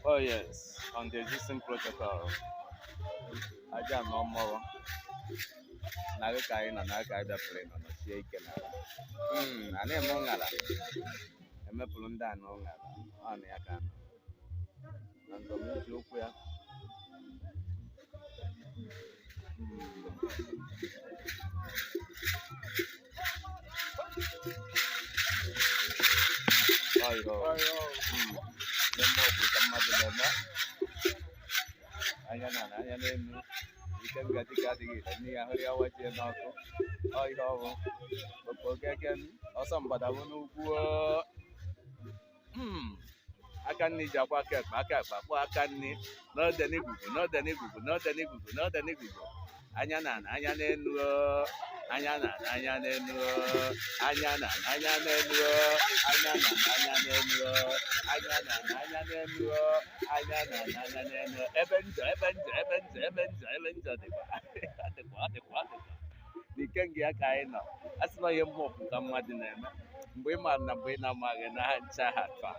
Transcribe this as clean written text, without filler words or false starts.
Oh yes, on the existing protocol. Aja no more. Naga na naga da plane no shake na. Ane mo ngala. Eme pulunda no ngala. Ani aka. Nanzo mji okwu ya. Ayo. Demo ku tamadu demo. Anya na ikan gati ni ahri awaje na ko. Ayo. Oke ọsọ mbadabụ n'ugwu aka nri ji akwa aka ekpe akpọ aka nri n'ode n'igugu anya na anya n'elu anya na anya n'elu anya na anya n'elu anya na anya n'elu anya na anya n'elu anya na anya n'elu ebe njọ dịkwa n'ike ngị ya ka anyị nọ a sị na ihe mmụọ ka mmadụ na-eme mgbe ị maara na mgbe ị na-amaghị na ha ncha ha taa